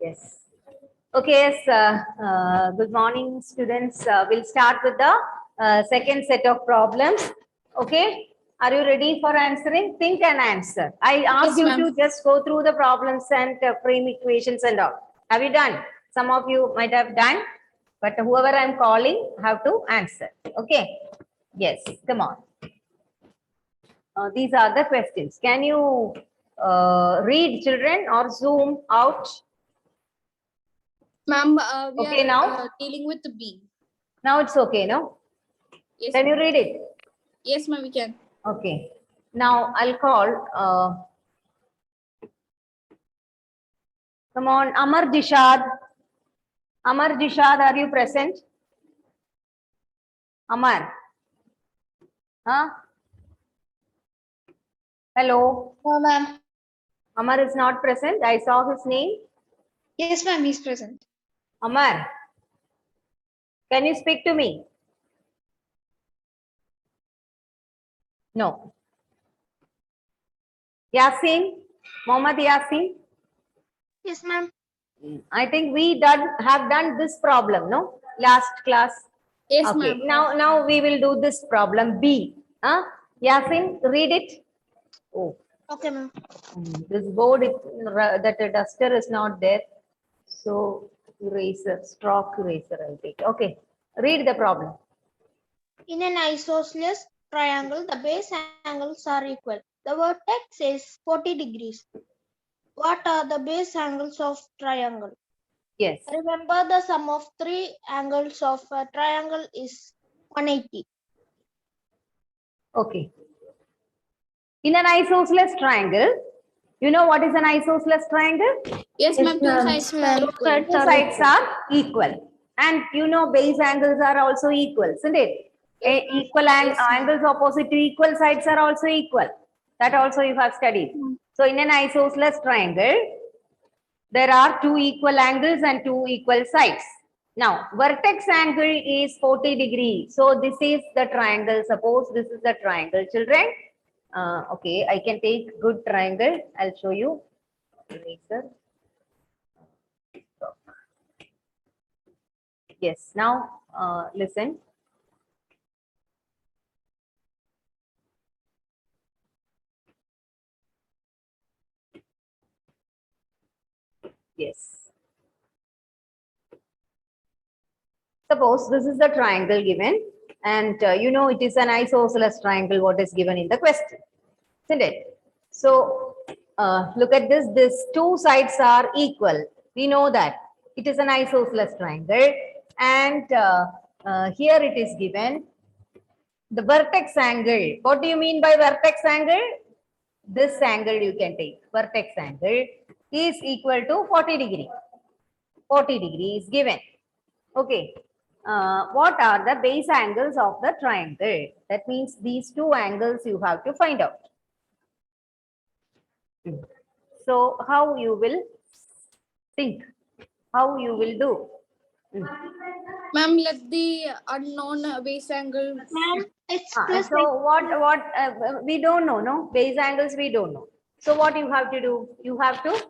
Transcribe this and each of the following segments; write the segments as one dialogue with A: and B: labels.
A: Yes. Okay, yes. Good morning, students. We'll start with the second set of problems. Okay. Are you ready for answering? Think and answer. I asked you to just go through the problems and frame equations and all. Have you done? Some of you might have done, but whoever I'm calling have to answer. Okay. Yes. Come on. These are the questions. Can you read, children, or zoom out?
B: Ma'am, we
A: Okay,
B: are
A: now?
B: dealing with the B.
A: Now it's okay, no?
B: Yes,
A: Can you
B: ma'am.
A: read it?
B: Yes, ma'am, we can.
A: Okay. Now I'll call. Come on, Amar Jishad. Amar Jishad, are you present? Amar. Huh? Hello.
C: No, ma'am.
A: Amar is not present. I saw his name.
C: Yes, ma'am, he's present.
A: Amar. Can you speak to me? No. Yasin. Mohammad Yasin.
C: Yes, ma'am.
A: I think we have done this problem, no? Last class.
B: Yes,
A: Okay.
B: ma'am.
A: Now we will do this problem B. Huh? Yasin, read it. Oh,
C: Okay, ma'am.
A: this board that a duster is not there. So eraser, stroke eraser, I'll take. Okay. Read the problem.
C: In an isosceles triangle, the base angles are equal. The vertex is 40 degrees. What are the base angles of triangle?
A: Yes.
C: Remember, the sum of three angles of a triangle is 180.
A: Okay. In an isosceles triangle, you know what is an isosceles triangle?
B: Yes, ma'am. Two
A: It's,
B: sides are equal.
A: Two sides are equal. And you know base angles are also equal, isn't it? Equal angles opposite to equal sides are also equal. That also you have studied. So in an isosceles triangle, there are two equal angles and two equal sides. Now, vertex angle is 40 degrees. So this is the triangle. Suppose this is the triangle, children. Okay, I can take good triangle. I'll show you. Eraser. Yes, now listen. Yes. Suppose this is the triangle given, and you know it is an isosceles triangle, what is given in the question, isn't it? So look at this. These two sides are equal. We know that it is an isosceles triangle, and here it is given the vertex angle. What do you mean by vertex angle? This angle you can take. Vertex angle is equal to 40 degree. 40 degree is given. Okay. What are the base angles of the triangle? That means these two angles you have to find out. So how you will think? How you will do?
B: Ma'am, let the unknown base angle.
C: Ma'am, it's plus
A: So what we don't know, no? Base angles we don't know. So what you have to do? You have to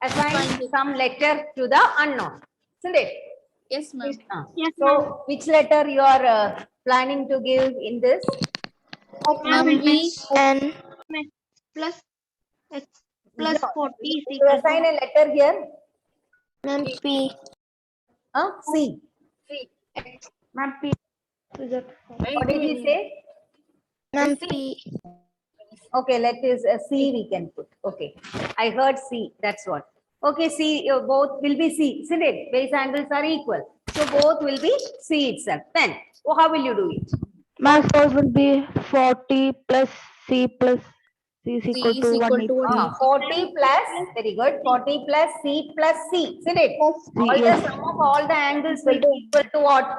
A: assign some letter to the unknown, isn't it?
B: Yes, ma'am.
C: Yes,
A: So which letter you are planning to give in this?
B: Ma'am, V.
C: N plus X plus
A: No,
C: 40 is
A: you
C: equal
A: assign
C: to
A: a letter here.
C: ma'am P.
A: C.
C: Ma'am P.
A: What did he say?
C: Ma'am P.
A: Okay, let us C we can put. Okay, I heard C. That's what. Okay, C, both will be C, isn't it? Base angles are equal. So both will be C itself. Then, how will you do it?
D: Mass force will be 40 plus C plus C is
B: C
D: equal
B: is
D: to
B: equal
D: 180.
B: to 180.
A: 40 plus, very good, 40 plus C plus C, isn't it? All the
D: yes.
A: sum of all the angles will be equal to what?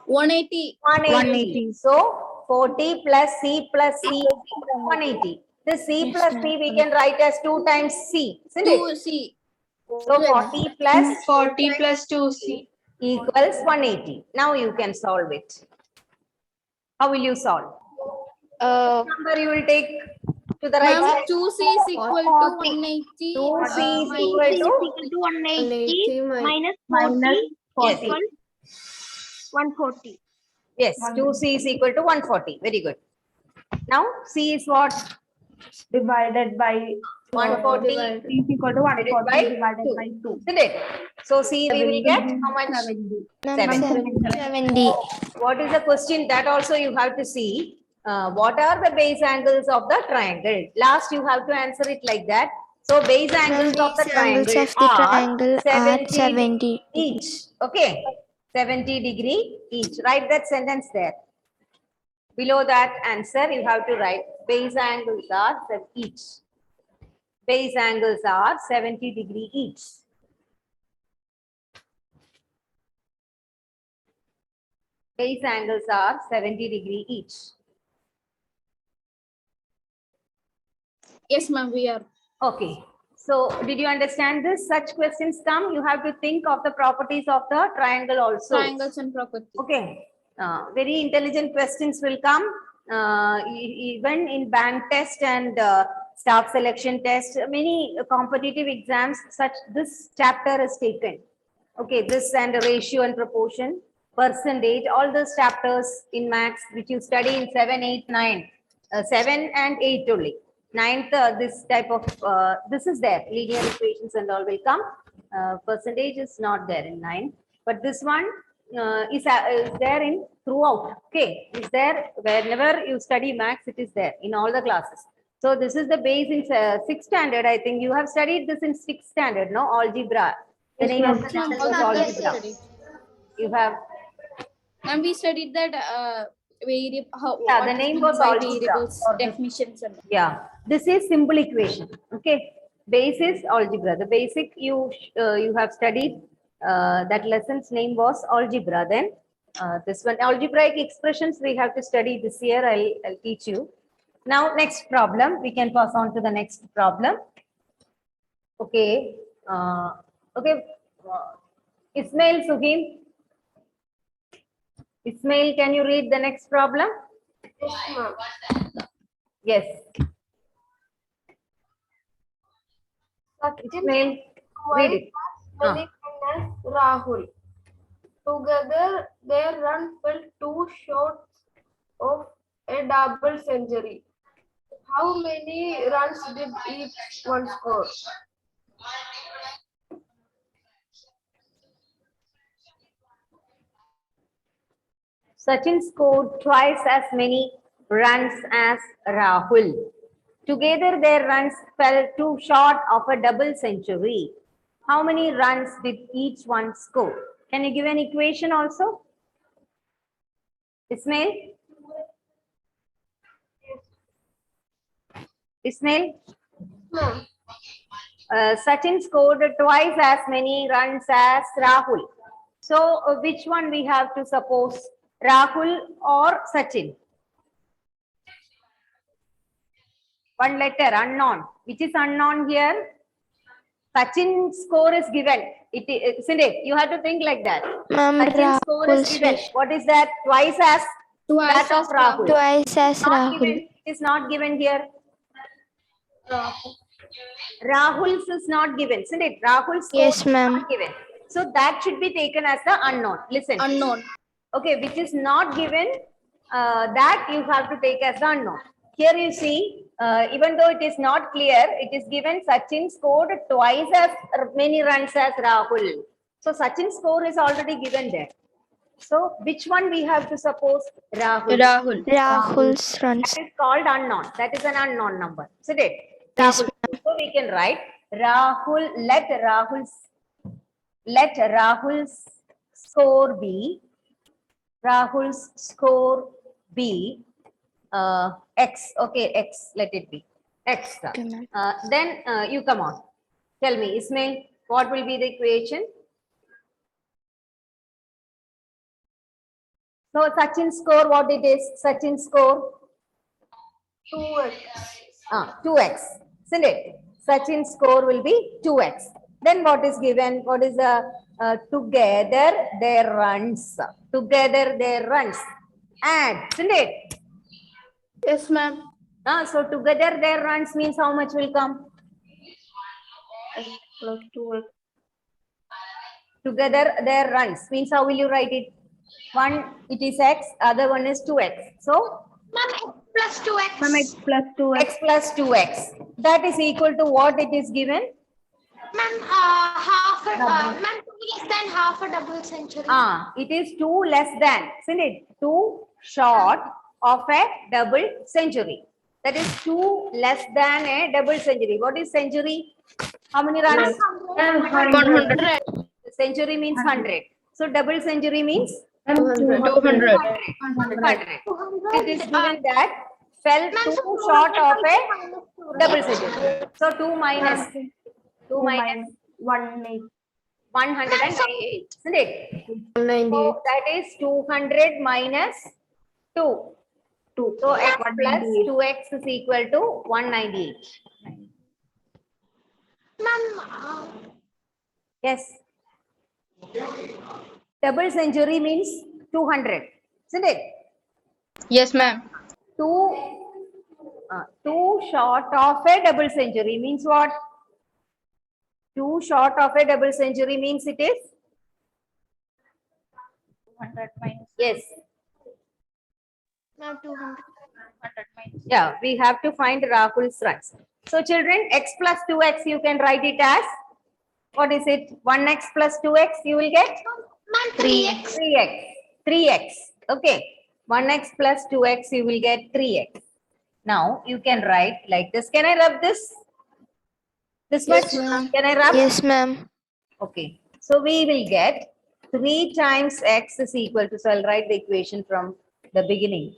B: 180.
A: 180. So 40 plus C plus C is equal to 180. The C plus C we can write as 2 times C, isn't it?
B: 2C.
A: So 40 plus
C: 40 plus 2C.
A: equals 180. Now you can solve it. How will you solve? Which number you will take? To the right
B: Ma'am,
A: side.
B: 2C is equal to 180.
A: 2C is
B: minus-
A: equal
C: is
A: to,
C: equal to 180 minus 40
A: yes,
C: equal 140.
A: yes, 2C is equal to 140. Very good. Now C is what?
E: Divided by
A: 140
E: C is equal to
A: divided
E: 140
A: by
E: divided
A: 2.
E: by 2.
A: Isn't it? So C we will get how much?
E: 70.
A: 70. What is the question? That also you have to see. What are the base angles of the triangle? Last you have to answer it like that. So base angles of the triangle are 70 each. Okay. 70 degree each. Write that sentence there. Below that answer you have to write base angles are each. Base angles are 70 degree each. Base angles are 70 degree each.
B: Yes, ma'am, we are.
A: Okay. So did you understand this? Such questions come, you have to think of the properties of the triangle also.
B: Triangles and properties.
A: Okay. Very intelligent questions will come. Even in bank test and staff selection test, many competitive exams, such this chapter is taken. Okay, this and ratio and proportion, percentage, all those chapters in maths which you study in 7, 8, 9, 7 and 8 only. Ninth, this type of, this is there, linear equations and all will come. Percentage is not there in 9, but this one is there in throughout. Okay, is there whenever you study maths, it is there in all the classes. So this is the base in 6th standard. I think you have studied this in 6th standard, no? Algebra. The name of the chapter was algebra. You have,
B: And we studied that variable.
A: yeah, the name was algebra.
B: variables,
A: Or this-
B: definitions, and
A: yeah, this is simple equation. Okay, base is algebra. The basic you have studied. That lesson's name was algebra. Then this one algebraic expressions we have to study this year. I'll teach you. Now next problem, we can pass on to the next problem. Okay. Okay. Ismail Suhim. Ismail, can you read the next problem? Yes. Ismail, read it.
F: Malik and Rahul. Together, their run fell too short of a double century. How many runs did each one score?
A: Sachin scored twice as many runs as Rahul. Together, their runs fell too short of a double century. How many runs did each one score? Can you give an equation also? Ismail? Ismail? Sachin scored twice as many runs as Rahul. So, which one we have to suppose? Rahul or Sachin? One letter, unknown. Which is unknown here? Sachin's score is given. Isn't it? You have to think like that. Sachin's score is given. What is that? Twice as that of Rahul.
D: Twice as
A: Not
D: Rahul.
A: given. It is not given here. Rahul's is not given, isn't it? Rahul's score
D: Yes,
A: is
D: ma'am.
A: not given. So that should be taken as the unknown. Listen.
B: unknown.
A: Okay, which is not given, that you have to take as the unknown. Here you see, even though it is not clear, it is given Sachin scored twice as many runs as Rahul. So Sachin's score is already given there. So which one we have to suppose? Rahul.
D: Rahul's runs.
A: That is called unknown. That is an unknown number. Isn't it?
D: Yes,
A: Rahul. So we can write Rahul, let Rahul's score be, Rahul's score be X. Okay, X, let it be X.
D: Okay, ma'am.
A: Then you come on. Tell me, Ismail, what will be the equation? So Sachin's score, what it is? Sachin's score?
F: 2x.
A: 2x, isn't it? Sachin's score will be 2x. Then what is given? What is the together their runs? Together their runs. Add, isn't it?
B: Yes, ma'am.
A: So together their runs means how much will come?
E: X plus 2x.
A: Together their runs means how will you write it? One it is x, other one is 2x. So
C: Ma'am, x plus 2x.
E: Ma'am, x plus 2x.
A: x plus 2x. That is equal to what it is given?
C: Ma'am, ma'am, 2 less than half a double century.
A: It is 2 less than, isn't it? 2 short of a double century. That is 2 less than a double century. What is century? How many runs?
F: 100.
A: Century means 100. So double century means
F: 200.
A: 100. It is given that fell 2 short of a double century. So 2 minus 2 minus 198, isn't it?
F: 198.
A: So that is 200 minus 2. So x plus 2x is equal to 198.
C: Ma'am,
A: Yes. Double century means 200, isn't it?
F: Yes, ma'am.
A: 2 short of a double century means what? 2 short of a double century means it is
F: 200 minus
A: yes.
C: ma'am, 200.
F: 100 minus.
A: Yeah, we have to find Rahul's runs. So children, x plus 2x you can write it as what is it? 1x plus 2x you will get
C: Ma'am, 3x.
A: 3x. Okay. 1x plus 2x you will get 3x. Now you can write like this. Can I rub this? This much? Can I rub?
D: Yes, ma'am.
A: Okay. So we will get 3 times x is equal to, so I'll write the equation from the beginning.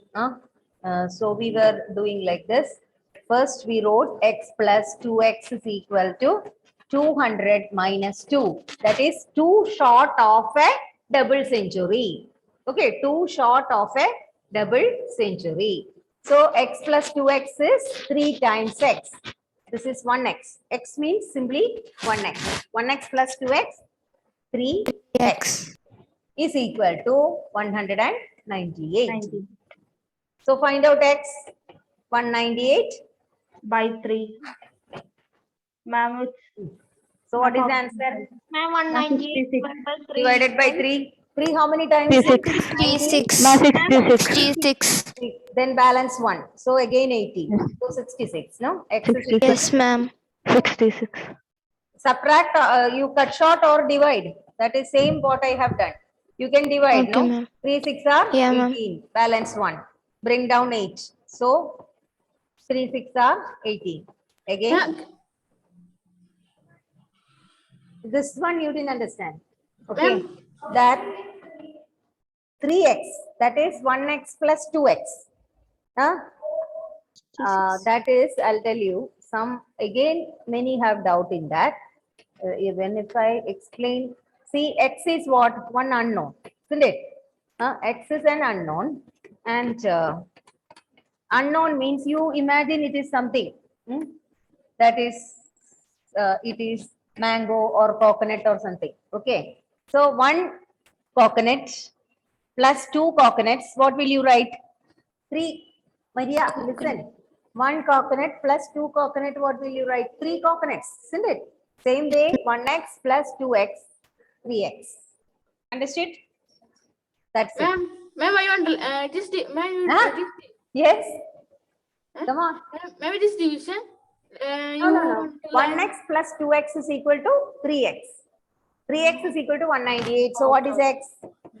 A: So we were doing like this. First we wrote x plus 2x is equal to 200 minus 2. That is 2 short of a double century. Okay, 2 short of a double century. So x plus 2x is 3 times x. This is 1x. X means simply 1x. 1x plus 2x, 3x is equal to 198. So find out x. 198
E: by 3. Ma'am,
A: So what is the answer?
C: Ma'am, 198
A: Divided by 3. 3 how many times?
D: 66. Ma'am, 66.
A: Then balance 1. So again 80. So 66. No? X is equal.
D: Yes, ma'am. 66.
A: Subtract, you cut short or divide. That is same what I have done. You can divide,
D: Okay,
A: no?
D: ma'am.
A: 3 6 are
D: Yeah, ma'am.
A: 18. Balance 1. Bring down 8. So 3 6 are 18. Again. This one you didn't understand. Okay. That 3x, that is 1x plus 2x. That is, I'll tell you, some, again, many have doubt in that. Even if I explain, see, x is what? One unknown, isn't it? X is an unknown. And unknown means you imagine it is something. That is, it is mango or coconut or something. Okay. So 1 coconut plus 2 coconuts, what will you write? 3. Maria, listen. 1 coconut plus 2 coconut, what will you write? 3 coconuts, isn't it? Same way, 1x plus 2x, 3x. Understood? That's it.
F: Ma'am, I want just
A: Yes. Come on.
F: maybe this division.
A: No. 1x plus 2x is equal to 3x. 3x is equal to 198. So what is x?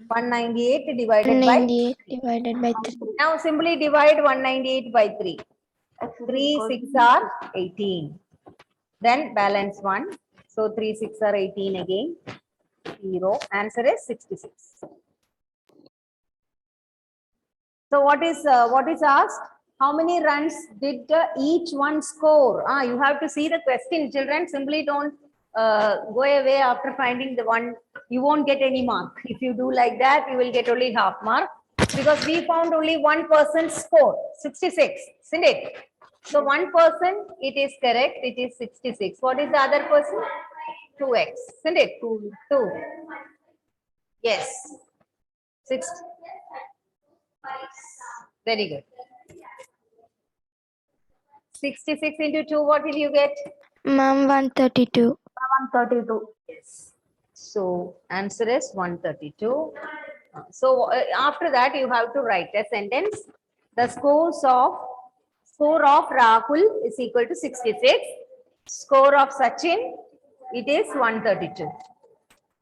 A: 198 divided by
D: 198 divided by 3.
A: Now simply divide 198 by 3. 3 6 are 18. Then balance 1. So 3 6 are 18 again. 0. Answer is 66. So what is asked? How many runs did each one score? You have to see the question, children. Simply don't go away after finding the one. You won't get any mark. If you do like that, you will get only half mark. Because we found only one person's score, 66, isn't it? So one person, it is correct, it is 66. What is the other person? 2x, isn't it? 2. Yes. 6. Very good. 66 into 2, what will you get?
D: Ma'am, 132.
E: 132.
A: Yes. So answer is 132. So after that, you have to write a sentence. The score of Rahul is equal to 66. Score of Sachin, it is 132.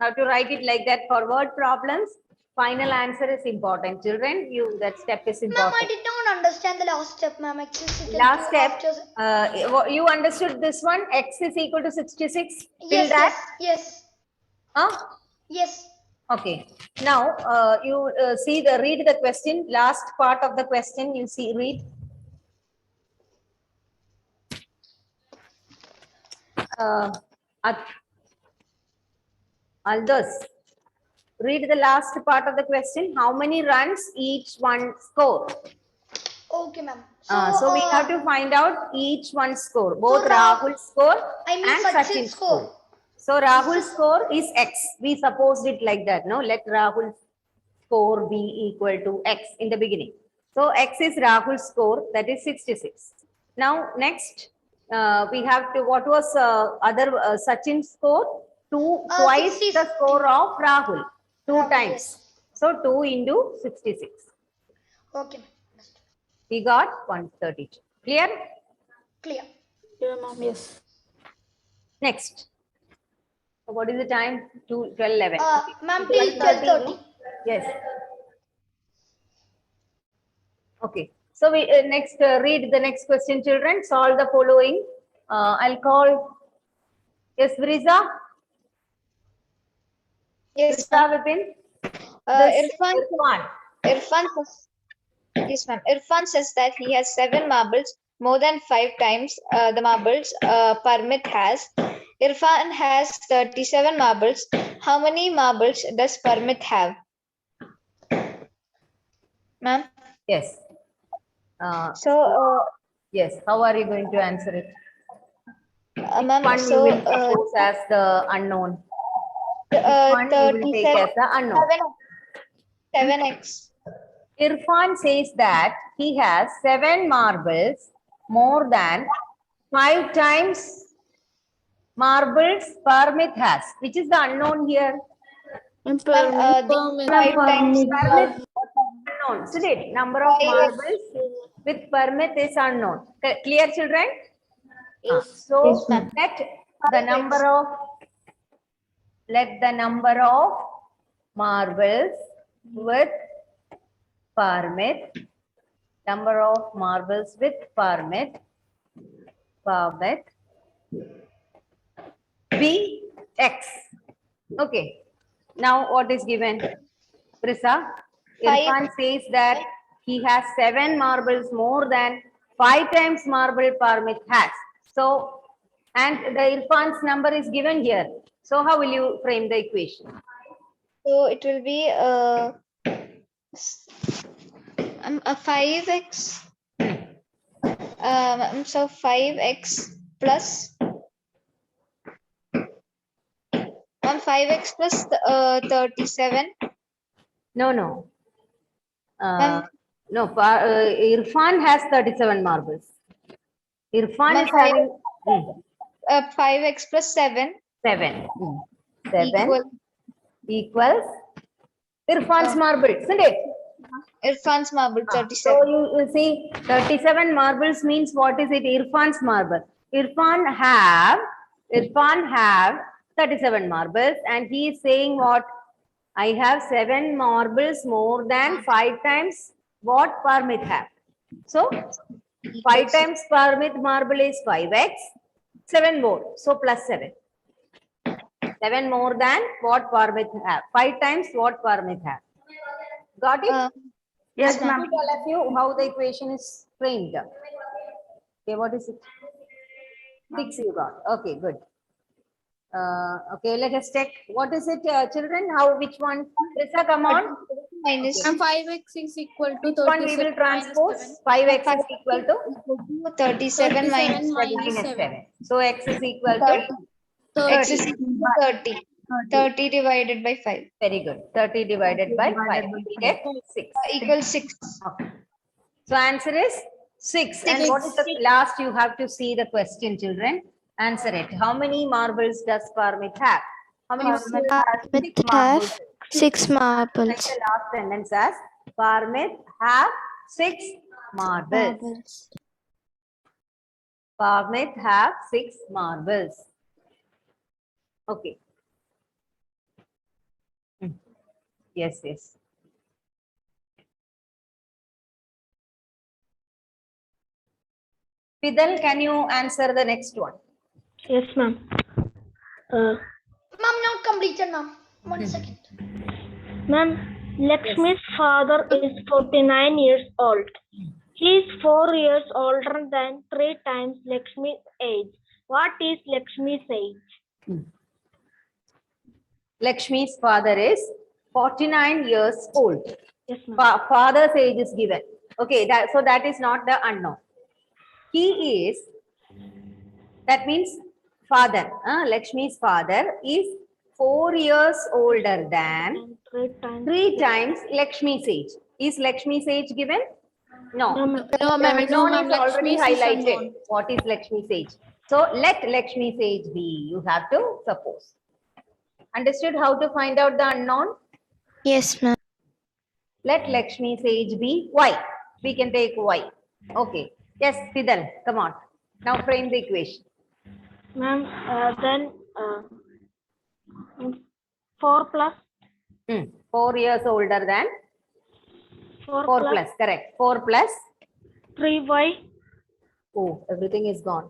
A: Have to write it like that for word problems. Final answer is important, children. That step is
C: Ma'am,
A: important.
C: I did not understand the last step, ma'am. X is equal
A: Last
C: to
A: step,
C: after-
A: you understood this one? X is equal to 66. Till
C: Yes,
A: that?
C: yes,
A: Huh?
C: yes.
A: Okay. Now you read the question. Last part of the question. You see, read. Aldous, read the last part of the question. How many runs each one score?
C: Okay, ma'am.
A: So we have to find out each one score, both
C: so
A: Rahul's score
C: I mean
A: and
C: Sachin's
A: Sachin's
C: score.
A: score. So Rahul's score is X. We supposed it like that. No, let Rahul's score be equal to X in the beginning. So X is Rahul's score, that is 66. Now next, we have to, what was Sachin's score? Twice
C: 60.
A: the score of Rahul, two
C: Rahul,
A: times.
C: yes.
A: So 2 into 66.
C: Okay, ma'am.
A: We got 132. Clear?
C: Clear.
E: Yeah, ma'am. Yes.
A: Next. So what is the time? 12:11.
C: Ma'am, till 12:30.
A: Yes. Okay. So we next read the next question, children. Solve the following. I'll call. Yes, Vriza.
G: Yes,
A: Vriza Vipin.
G: Irfan says that he has 7 marbles, more than 5 times the marbles Parmit has. Irfan has 37 marbles. How many marbles does Parmit have? Ma'am?
A: Yes. Yes. How are you going to answer it?
G: Ma'am,
A: One you will suppose as the unknown. One you will take as the unknown.
G: 7x.
A: Irfan says that he has 7 marbles, more than 5 times marbles Parmit has. Which is the unknown here?
G: Ma'am, 5 times.
A: Unknown. So the number of marbles with Parmit is unknown. Clear, children? So let the number of marbles with Parmit, be X. Okay. Now what is given? Prisa, Irfan says that he has 7 marbles, more than 5 times marble Parmit has. So, and the Irfan's number is given here. So how will you frame the equation?
G: So it will be a 5x. So 5x plus 5x plus 37.
A: No. Irfan has 37 marbles. Irfan is having
G: 5x plus 7.
A: 7. 7 equals Irfan's marble, isn't it?
G: Irfan's marble 37.
A: So you see 37 marbles means what is it? Irfan's marble. Irfan have 37 marbles and he is saying what? I have 7 marbles more than 5 times what Parmit have. So 5 times Parmit marble is 5x, 7 more, so plus 7. 7 more than what Parmit have. 5 times what Parmit have. Got it?
E: Yes, ma'am.
A: All of you how the equation is framed. Okay, what is it? 6 you got. Okay, good. Okay, let us check. What is it, children? Which one? Risa, come on.
G: Minus
B: And 5x is equal to
A: Which one we will
B: 37 minus
A: transpose? 5x is equal to
G: 37 minus
A: 7. So x is equal to
B: 30.
G: x is equal to 30. 30 divided by 5
A: very good. 30 divided by 5. We get 6.
G: equals 6.
A: Okay. So answer is 6. And what is the last? You have to see the question, children. Answer it. How many marbles does Parmit have? How many marbles?
H: Parmit
A: Six marbles.
H: have 6
A: Like
H: marbles.
A: the last sentence as Parmit have 6 marbles. Parmit have 6 marbles. Okay. Yes, yes. Fidel, can you answer the next one?
D: Yes, ma'am.
C: Ma'am, not completed, ma'am. 1 second.
D: Ma'am, Lakshmi's father is 49 years old. He is 4 years older than 3 times Lakshmi's age. What is Lakshmi's age?
A: Lakshmi's father is 49 years old.
D: Yes, ma'am.
A: Father's age is given. Okay, so that is not the unknown. He is, that means father, Lakshmi's father is 4 years older than
D: And 3 times.
A: 3 times Lakshmi's age. Is Lakshmi's age given? No.
D: No, ma'am.
B: No, ma'am. No,
A: Unknown
B: ma'am.
A: is already
B: Lakshmi's is
A: highlighted.
B: unknown.
A: What is Lakshmi's age? So let Lakshmi's age be. You have to suppose. Understood how to find out the unknown?
H: Yes, ma'am.
A: Let Lakshmi's age be Y. We can take Y. Okay. Yes, Fidel, come on. Now frame the equation.
D: Ma'am, then 4 plus
A: 4 years older than
D: 4
A: 4
D: plus
A: plus, correct. 4 plus,
D: 3y.
A: oh, everything is gone.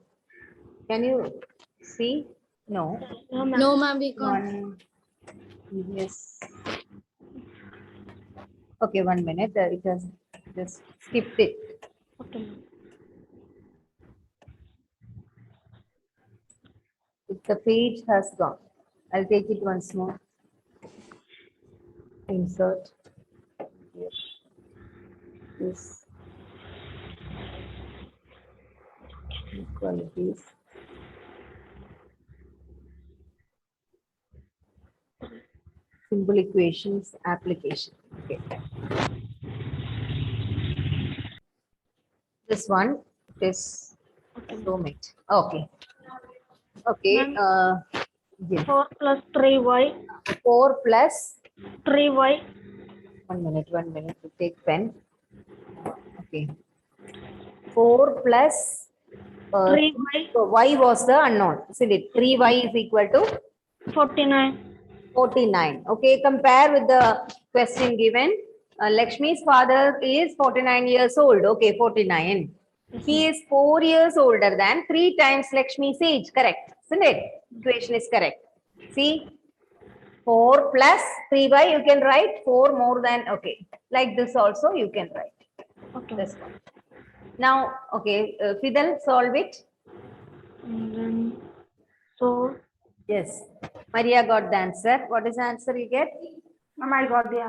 A: Can you see? No.
D: No, ma'am.
B: No, ma'am. We can't.
A: 1, yes. Okay, 1 minute. It has just skipped it.
D: Okay, ma'am.
A: The page has gone. I'll take it once more. Insert. Yes. This. Qualities. Simple equations application. Okay. This one is Romit. Okay. Okay. Yes.
D: 4 plus 3y.
A: 4 plus
D: 3y.
A: 1 minute. To take pen. Okay. 4 plus
D: 3y.
A: so y was the unknown. Isn't it? 3y is equal to
D: 49.
A: 49. Okay. Compare with the question given. Lakshmi's father is 49 years old. Okay. 49. He is 4 years older than 3 times Lakshmi's age. Correct. Isn't it? Equation is correct. See, 4 plus 3y, you can write 4 more than, okay. Like this also you can write.
D: Okay.
A: This one. Now, okay, Fidel, solve it.
D: And then so
A: Yes. Maria got the answer. What is the answer you get?
E: Ma'am, I got the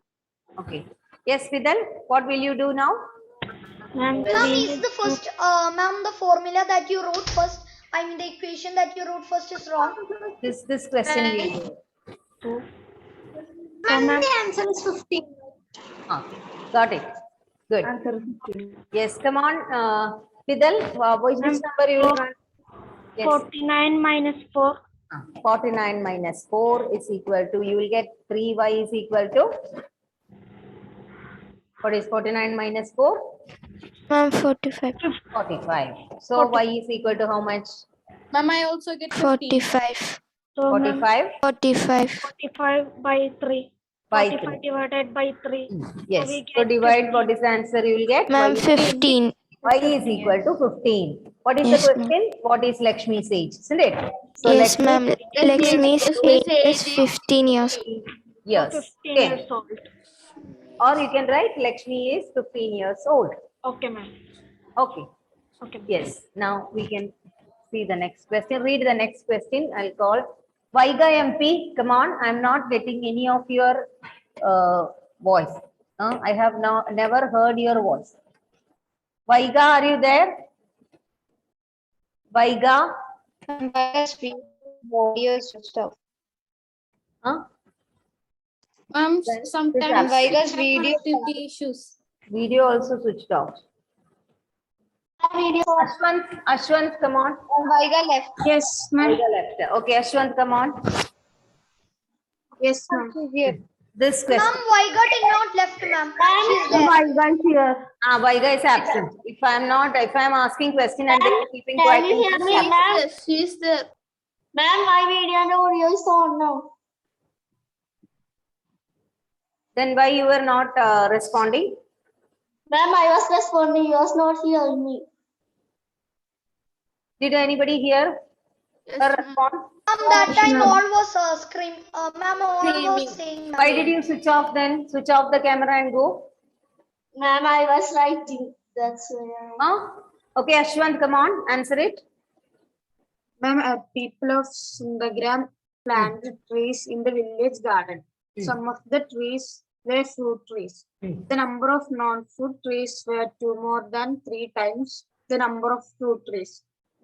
A: Okay. Yes, Fidel, what will you do now?
D: ma'am,
C: Ma'am,
D: we
C: is
D: need
C: the first, ma'am, the formula that you wrote first, I mean, the equation that you wrote first is wrong.
A: This question we do.
D: to
C: Ma'am,
D: ma'am.
C: the answer is 15.
A: Okay. Got it. Good.
E: answer is 15.
A: Yes, come on. Fidel, which number you will run? Yes.
D: 49 minus 4.
A: 49 minus 4 is equal to, you will get 3y is equal to, what is 49 minus 4?
H: Ma'am, 45.
A: 45. So y is equal to how much?
B: Ma'am, I also get 15.
H: 45.
D: So ma'am,
A: 45
H: 45.
D: 45 by 3.
A: by
D: 45
A: 3.
D: divided by 3.
A: Yes.
D: we
A: So
D: get
A: divide, what is the answer you will get?
H: Ma'am,
A: Y
H: 15.
A: is equal to 15. What is
H: Yes,
A: the
H: ma'am.
A: question? What is Lakshmi's age? Isn't it? So
H: Yes,
A: Lakshmi
H: ma'am. Lakshmi's age is 15 years.
A: Yes.
D: 15
A: Okay.
D: years old.
A: Or you can write Lakshmi is 15 years old.
D: Okay, ma'am.
A: Okay.
D: Okay.
A: Yes. Now we can see the next question. Read the next question. I'll call Vaiga MP. Come on. I'm not getting any of your voice. I have never heard your voice. Vaiga, are you there? Vaiga?
G: Vaiga's video is switched off.
A: Huh?
B: Ma'am,
A: Then
B: sometimes
A: this
B: we
G: Vaiga's
B: have
G: video-
B: connectivity issues.
A: Video also switched off. Ashwant, come on.
G: Vaiga left.
E: Yes, ma'am.
A: Vaiga left. Okay, Ashwant, come on.
E: Yes, ma'am.
G: Here.
A: This question.
C: Vaiga did not left, ma'am. She's there.
E: My guys here.
A: Vaiga is absent. If I'm asking question and they are keeping quiet.
C: Can you hear me,
A: absent.
C: ma'am?
B: Yes, she's there.
C: Ma'am, my video and audio is on now.
A: Then why you were not responding?
C: Ma'am, I was responding. You was not hearing me.
A: Did anybody hear
B: Yes,
A: her
B: ma'am.
A: response?
C: That time all was scream. Ma'am, all
B: Screaming.
C: was saying.
A: Why did you switch off then? Switch off the camera and go.
C: Ma'am, I was writing. That's why.
A: Huh? Okay, Ashwant, come on, answer it.
E: Ma'am, people of Sundagram planted trees in the village garden. Some of the trees were fruit trees. The number of non-fruit trees were 2 more than 3 times the number of fruit trees.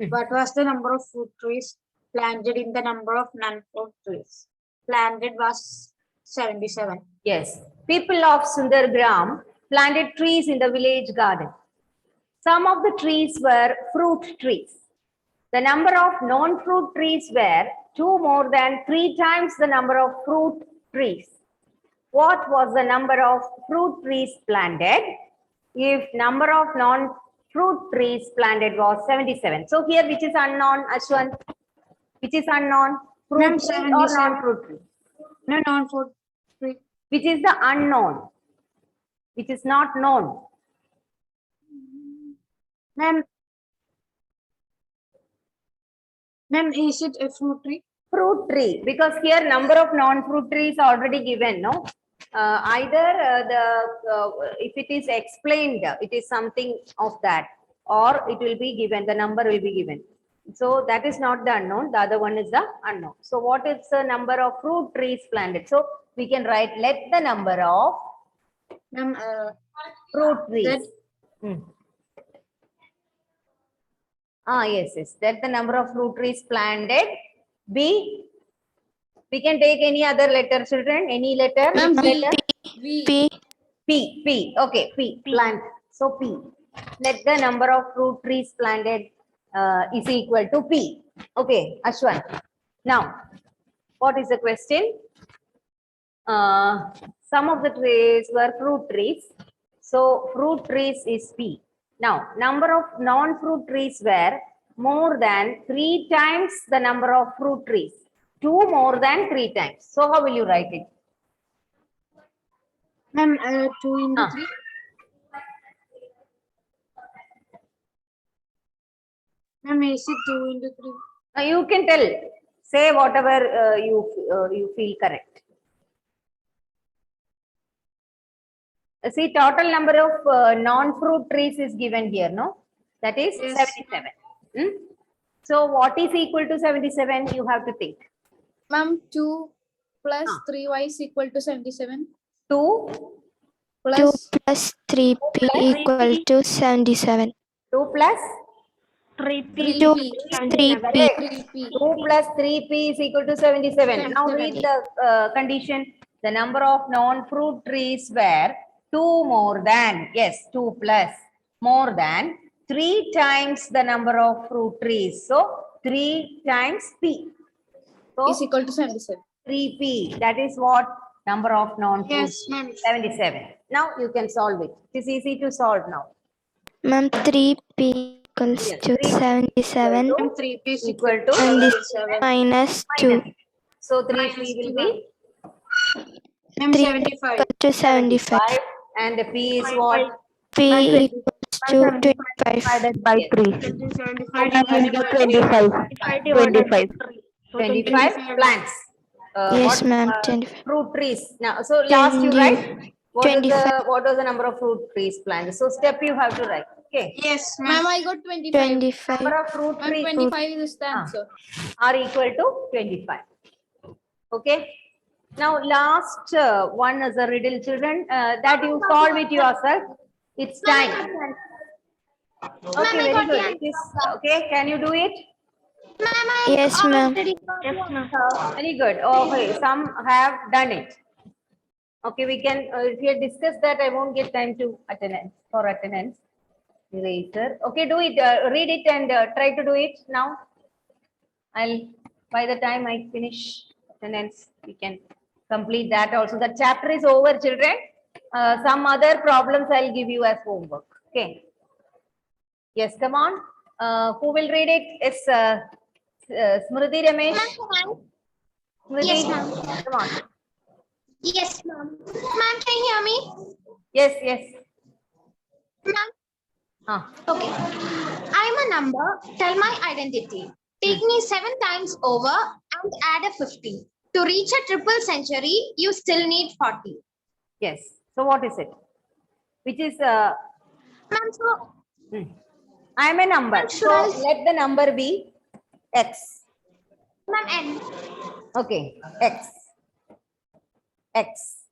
E: What was the number of fruit trees planted in the number of non-fruit trees? Planted was 77.
A: Yes. People of Sundargram planted trees in the village garden. Some of the trees were fruit trees. The number of non-fruit trees were 2 more than 3 times the number of fruit trees. What was the number of fruit trees planted if number of non-fruit trees planted was 77? So here which is unknown, Ashwant? Which is unknown? Fruit
E: Ma'am,
A: tree or
E: 77.
A: non-fruit tree?
E: No, non-fruit tree.
A: Which is the unknown? Which is not known?
E: Ma'am, is it a fruit tree?
A: Fruit tree, because here number of non-fruit trees already given, no? If it is explained, it is something of that, or it will be given, the number will be given. So that is not the unknown, the other one is the unknown. So what is the number of fruit trees planted? So we can write, let the number of
E: Ma'am,
A: fruit trees.
E: Let-
A: Yes. Let the number of fruit trees planted be. We can take any other letter, children. Any letter?
B: Ma'am,
A: Which letter?
H: P.
A: P. Okay, P. Plant. So P. Let the number of fruit trees planted is equal to P. Okay, Ashwant. Now, what is the question? Some of the trees were fruit trees. So fruit trees is P. Now, number of non-fruit trees were more than 3 times the number of fruit trees. 2 more than 3 times. So how will you write it?
E: Ma'am, 2 into
A: Ah.
E: 3. Ma'am, is it 2 into 3?
A: You can tell. Say whatever you feel correct. See, total number of non-fruit trees is given here, no? That is
E: Yes.
A: 77. So what is equal to 77? You have to think.
B: Ma'am, 2 plus
A: Ah.
B: 3y is equal to 77.
A: 2,
H: 2
B: Plus
H: plus 3p equal to 77.
A: 2 plus
B: 3p.
H: 3p.
B: 3p.
A: 2 plus 3p is equal to 77. Now read the condition. The number of non-fruit trees were 2 more than, yes, 2 plus more than 3 times the number of fruit trees. So 3 times p. So
B: Is equal to 77.
A: 3p. That is what number of non-fruit.
E: Yes, ma'am.
A: 77. Now you can solve it. It is easy to solve now.
H: Ma'am, 3p equals
A: Yes,
H: to
A: 3p
H: 77
E: Ma'am, 3p is
A: equal to
H: and this
E: 77.
H: minus 2.
A: So 3p will be
E: Ma'am,
H: 3
E: 75.
H: equal to 75.
A: 5 and the p is what?
H: P equals to 25.
E: By 3. 25.
A: 25 plants.
H: Yes,
A: What,
H: ma'am. 25.
A: fruit trees. Now, so last you
H: 20.
A: write what is
H: 25.
A: what was the number of fruit trees planted. So step you have to write. Okay.
E: Yes,
B: Ma'am,
E: ma'am.
B: I got 25.
H: 25.
A: Number of fruit
B: Ma'am,
A: trees
B: 25 is the
A: Ah.
B: answer.
A: are equal to 25. Okay. Now last one is a riddle, children. That you solve it yourself. It's time. Okay, very good. It is okay. Can you do it?
H: Yes, ma'am.
A: Very good. Okay, some have done it. Okay, we can, if you discuss that, I won't get time to attendance, for attendance. Eraser. Okay, do it. Read it and try to do it now. By the time I finish attendance, we can complete that also. The chapter is over, children. Some other problems I'll give you as homework. Okay. Yes, come on. Who will read it? It's Smriti Ramesh. Smriti,
C: Yes, ma'am.
A: come on.
C: Yes, ma'am. Ma'am, can you hear me?
A: Yes, yes.
C: Ma'am, okay. I'm a number. Tell my identity. Take me 7 times over and add a 50. To reach a triple century, you still need 40.
A: Yes. So what is it? Which is
C: Ma'am, so
A: I am a number.
C: Ma'am, should
A: So
C: I-
A: let the number be X.
C: ma'am, N.
A: Okay, X. X.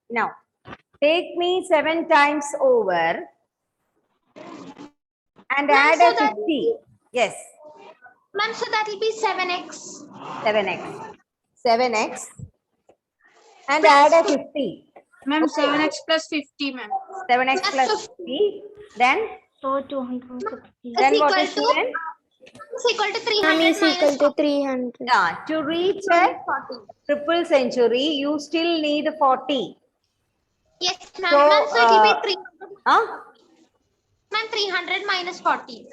A: Now, take me 7 times over and add
C: so
A: a
C: that-
A: 50. Yes,
C: Ma'am, so that will be 7x.
A: 7x. 7x and add a 50.
E: Ma'am, 7x plus 50, ma'am.
A: 7x
C: Plus
A: plus 50. Then
D: So 260.
A: what
C: equal
A: is
C: to-
A: given?
C: Is equal to
H: M
C: 300
H: is equal
C: minus
H: to 300.
A: Yeah, to reach a
C: 40.
A: triple century, you still need 40.
C: Yes, ma'am.
A: So,
C: Ma'am, so it will be 300.
A: Huh?
C: Ma'am, 300 minus 40.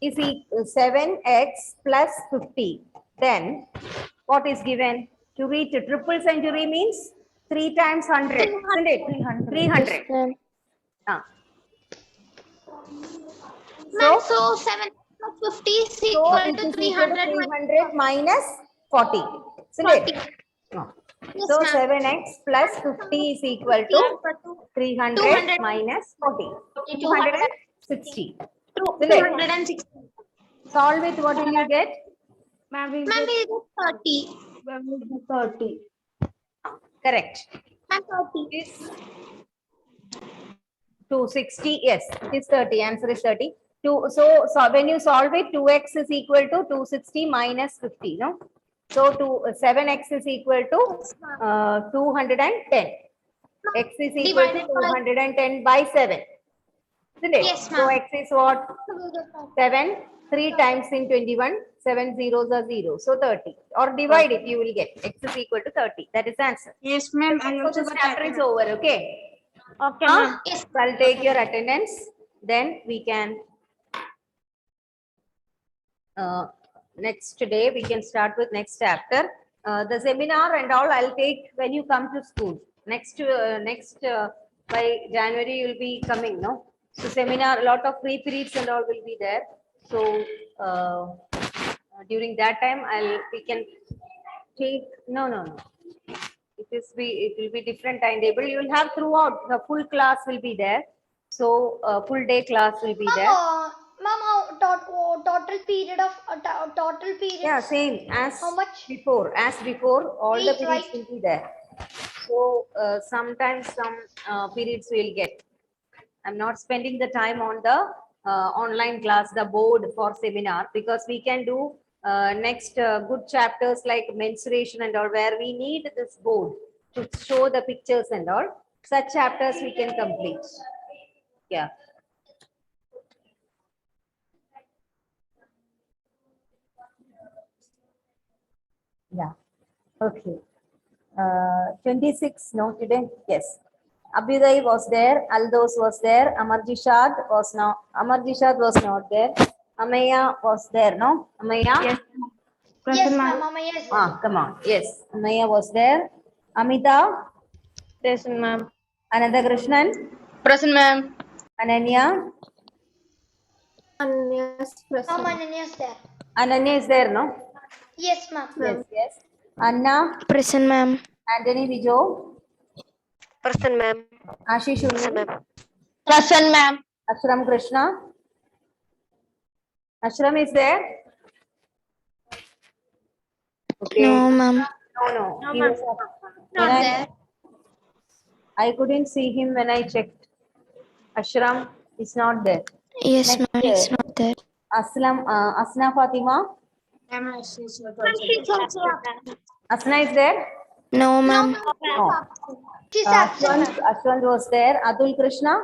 A: Is 7x plus 50. Then what is given? To reach a triple century means 3 times 100, isn't it? 300.
H: Ma'am.
A: Ah.
C: Ma'am,
A: So,
C: so 7 plus 50 is
A: so
C: equal
A: it
C: to
A: is equal to
C: 300
A: 300 minus 40, isn't
C: 40.
A: it? No.
C: Yes,
A: So
C: ma'am.
A: 7x plus 50 is equal to 300
C: 200.
A: minus 40, 260. Isn't it?
C: 260.
A: Solve it, what will you get?
E: Ma'am, we'll
C: Ma'am,
E: get
C: we get 30.
E: 30.
A: Correct.
C: Ma'am, 30.
A: It is 260. Yes, it is 30. Answer is 30. So when you solve it, 2x is equal to 260 minus 50. No. So 7x is equal to 210. X is equal to
C: Divided by-
A: 210 by 7. Isn't it?
C: Yes,
A: So
C: ma'am.
A: x is what?
C: So we get 30.
A: 7. 3 times in 21. 7 zeros are 0. So 30. Or divide it, you will get. X is equal to 30. That is the answer.
E: Yes, ma'am. I
A: So
E: also
A: this
E: got
A: chapter is over. Okay.
D: Okay,
A: Huh?
D: ma'am.
C: Yes.
A: So I'll take your attendance. Then we can next day we can start with next chapter. The seminar and all I'll take when you come to school. Next by January you'll be coming, no? So seminar, a lot of free periods and all will be there. So during that time we can take no. It will be different timetable. You will have throughout the full class will be there. So full day class will be there.
C: Ma'am, total period of total period.
A: Yeah, same as
C: How much?
A: before. As before, all the
C: Eight,
A: periods
C: right?
A: will be there. So sometimes some periods will get. I'm not spending the time on the online class, the board for seminar, because we can do next good chapters like menstruation and all, where we need this board to show the pictures and all. Such chapters we can complete. Yeah. Yeah. Okay. 26, no, today? Yes. Abhyuday was there, Aldos was there, Amarjishad was not there. Amaya was there, no? Amaya?
E: Yes.
C: Yes, ma'am. Yes.
A: Ah, come on. Yes. Amaya was there. Amita?
D: Present, ma'am.
A: Ananda Krishnan?
B: Present, ma'am.
A: Ananya?
F: Yes,
C: Ma'am, Ananya is there.
A: Ananya is there, no?
C: Yes, ma'am.
A: Yes, yes. Anna?
H: Present, ma'am.
A: Anthony Vijo?
H: Present, ma'am.
A: Ashish Unni?
B: Present, ma'am.
A: Ashram Krishna? Ashram is there? Okay.
H: No, ma'am.
A: No. He
D: ma'am.
A: was
C: Not
A: when
C: there.
A: I couldn't see him when I checked. Ashram is not there.
H: Yes,
A: Next,
H: ma'am. It's not there.
A: Asna Fatima?
E: Ma'am, she's not
C: Ma'am,
E: also
C: she's
E: there.
C: also absent.
A: Asna is there?
H: No, ma'am.
A: No.
C: She's absent.
A: Ashwant was there. Atul Krishna?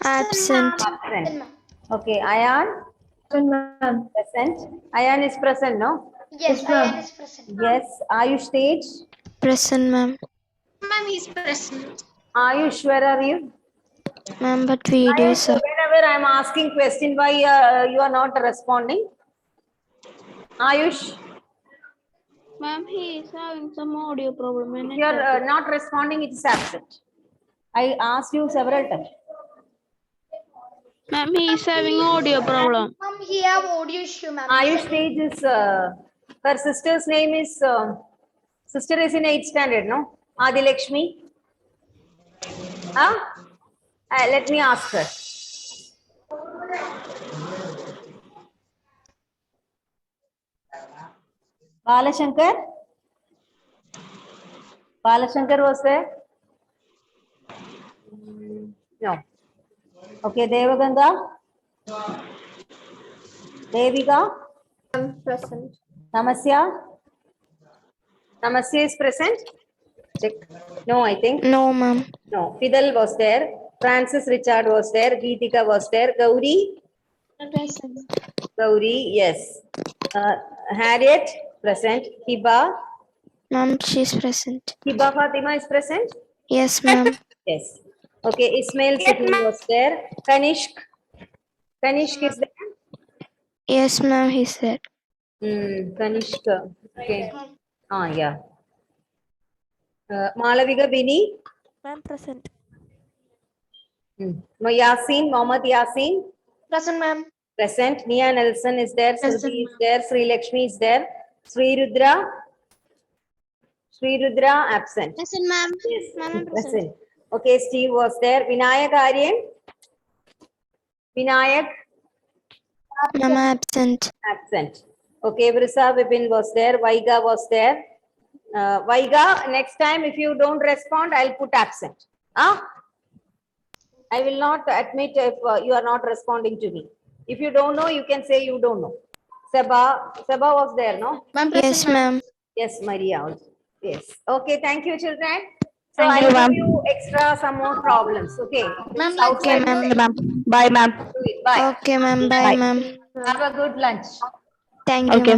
H: Absent.
A: Absent. Okay, Ayan? Present. Ayan is present, no?
C: Yes, Ayan is present.
A: Yes. Ayush stage?
H: Present, ma'am.
C: Ma'am, he is present.
A: Ayush, where are you?
H: Ma'am, but video is up.
A: Whenever I'm asking question, why you are not responding? Ayush,
B: Ma'am, he is having some audio problem.
A: if you are not responding, it is absent. I asked you several times.
B: Ma'am, he is having audio problem.
C: Ma'am, he have audio issue, ma'am.
A: Ayush stage is, her sister's name is, sister is in 8th standard, no? Adi Lakshmi. Huh? Let me ask her. Balashankar? Balashankar was there? No. Okay, Devaganga? Devika?
F: Present.
A: Namasya? Namasya is present? Check. No, I think.
H: No, ma'am.
A: No. Fidel was there. Francis Richard was there. Geetika was there. Gauri? Gauri, yes. Harriet, present. Hiba?
H: Ma'am, she's present.
A: Hiba Fatima is present?
H: Yes, ma'am.
A: Yes. Okay, Ismail Sitting was there. Kanishk? Kanishk is there?
H: Yes, ma'am, he said.
A: Kanishk. Okay. Ah, yeah. Malavika Bini?
H: Ma'am, present.
A: Yasin, Mohammed Yasin?
C: Present, ma'am.
A: Present. Nia Nelson is there. Surbhi is there. Sri Lakshmi is there. Sri Rudra? Sri Rudra absent.
C: Present, ma'am.
A: Yes, present. Okay, Steve was there. Vinayak Aryan? Vinayak?
H: Ma'am, absent.
A: Absent. Okay, Vrisa Vipin was there. Vaiga was there. Vaiga, next time if you don't respond, I'll put absent. Huh? I will not admit if you are not responding to me. If you don't know, you can say you don't know. Seba was there, no?
H: Yes, ma'am.
A: Yes, Maria also. Yes. Okay, thank you, children. So I will give you extra some more problems. Okay.
C: Ma'am,
A: Outside
H: ma'am.
A: do it. Bye.
H: Okay, ma'am. Bye, ma'am.
A: Have a good lunch.
H: Thank you, ma'am.